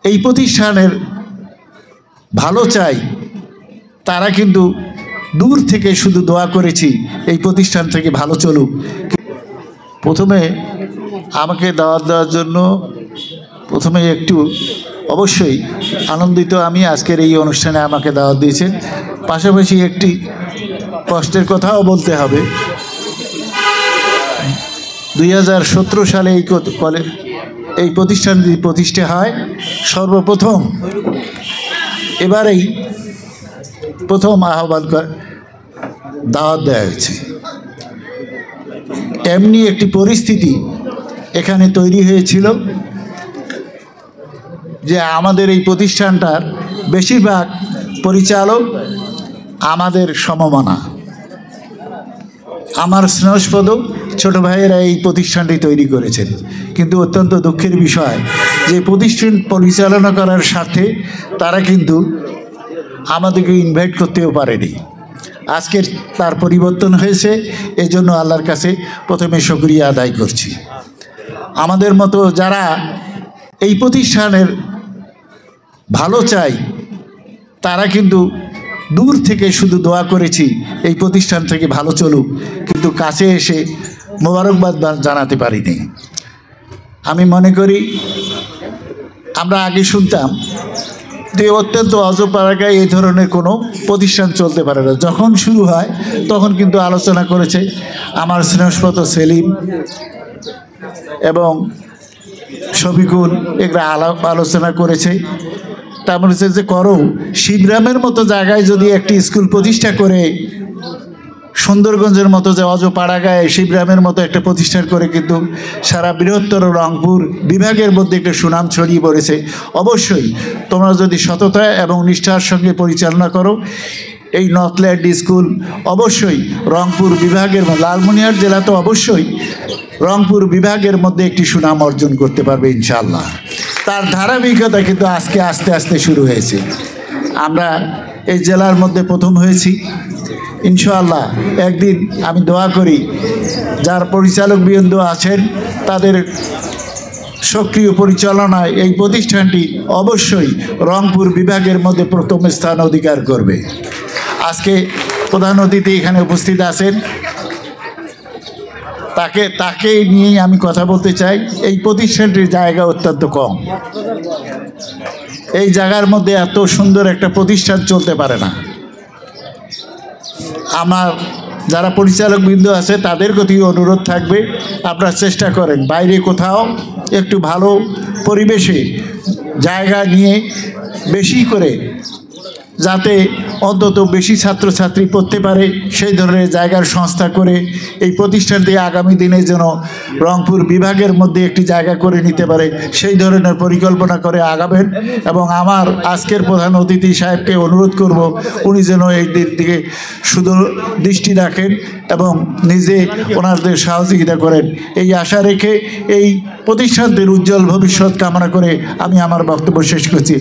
এই প্রতিষ্ঠানের ভালো চাই তারা কিন্তু দূর থেকে শুধু দোয়া করেছি এই প্রতিষ্ঠান থেকে ভালো চলুক। প্রথমে আমাকে দাওয়াত দেওয়ার জন্য প্রথমে একটু অবশ্যই আনন্দিত আমি আজকের এই অনুষ্ঠানে আমাকে দাওয়াত দিয়েছেন। পাশাপাশি একটি কষ্টের কথাও বলতে হবে। 2017 সালে এই প্রতিষ্ঠানটি প্রতিষ্ঠা হয়। সর্বপ্রথম এবারেই প্রথম আহ্বান দাওয়াত দেওয়া হয়েছে। এমনি একটি পরিস্থিতি এখানে তৈরি হয়েছিল যে আমাদের এই প্রতিষ্ঠানটার বেশিরভাগ পরিচালক আমাদের সমমনা, আমার স্নেহস্পদ ছোট ভাইয়েরা এই প্রতিষ্ঠানটি তৈরি করেছেন। কিন্তু অত্যন্ত দুঃখের বিষয় যে প্রতিষ্ঠান পরিচালনা করার স্বার্থে তারা কিন্তু আমাদেরকে ইনভাইট করতেও পারেনি। আজকের তার পরিবর্তন হয়েছে, এজন্য আল্লাহর কাছে প্রথমে শুকরিয়া আদায় করছি। আমাদের মতো যারা এই প্রতিষ্ঠানের ভালো চাই তারা কিন্তু দূর থেকে শুধু দোয়া করেছি এই প্রতিষ্ঠান থেকে ভালো চলুক, কিন্তু কাছে এসে মোবারকবাদ জানাতে পারিনি। আমি মনে করি আমরা আগে শুনতাম যে অত্যন্ত অজপাড়াগায় এই ধরনের কোনো প্রতিষ্ঠান চলতে পারে না। যখন শুরু হয় তখন কিন্তু আলোচনা করেছে আমার স্নেহস্পত সেলিম এবং শফিকুল, এগুলো আলোচনা করেছে। তা বলেছে যে করো, শিবগ্রামের মতো জায়গায় যদি একটি স্কুল প্রতিষ্ঠা করে, সুন্দরগঞ্জের মতো যে অজপাড়াগায় শিবগ্রামের মতো একটা প্রতিষ্ঠান করে কিন্তু সারা বৃহত্তর রংপুর বিভাগের মধ্যে একটা সুনাম ছড়িয়ে পড়েছে। অবশ্যই তোমরা যদি সততা এবং নিষ্ঠার সঙ্গে পরিচালনা করো, এই নর্থল্যান্ড স্কুল অবশ্যই রংপুর বিভাগের, লালমনিরহাট জেলা তো অবশ্যই রংপুর বিভাগের মধ্যে একটি সুনাম অর্জন করতে পারবে ইনশাআল্লাহ। তার ধারাবাহিকতা কিন্তু আজকে আস্তে আস্তে শুরু হয়েছে। আমরা এই জেলার মধ্যে প্রথম হয়েছি ইনশাআল্লাহ। একদিন আমি দোয়া করি যার পরিচালকবৃন্দ আছেন তাদের সক্রিয় পরিচালনায় এই প্রতিষ্ঠানটি অবশ্যই রংপুর বিভাগের মধ্যে প্রথম স্থান অধিকার করবে। আজকে প্রধান অতিথি এখানে উপস্থিত আছেন, তাকে নিয়েই আমি কথা বলতে চাই। এই প্রতিষ্ঠানটির জায়গা অত্যন্ত কম, এই জায়গার মধ্যে এত সুন্দর একটা প্রতিষ্ঠান চলতে পারে না। আমার যারা পরিচালকবৃন্দ আছে তাদের প্রতি অনুরোধ থাকবে আপনারা চেষ্টা করেন বাইরে কোথাও একটু ভালো পরিবেশে জায়গা নিয়ে বেশি করে, যাতে অন্তত বেশি ছাত্রছাত্রী পড়তে পারে সেই ধরনের জায়গার সংস্থা করে এই প্রতিষ্ঠানটি আগামী দিনে যেন রংপুর বিভাগের মধ্যে একটি জায়গা করে নিতে পারে সেই ধরনের পরিকল্পনা করে আগাবেন। এবং আমার আজকের প্রধান অতিথি সাহেবকে অনুরোধ করব উনি যেন এই দিক থেকে শুধু দৃষ্টি রাখেন এবং নিজে ওনাদের সহযোগিতা করেন, এই আশা রেখে এই প্রতিষ্ঠানটির উজ্জ্বল ভবিষ্যৎ কামনা করে আমি আমার বক্তব্য শেষ করছি।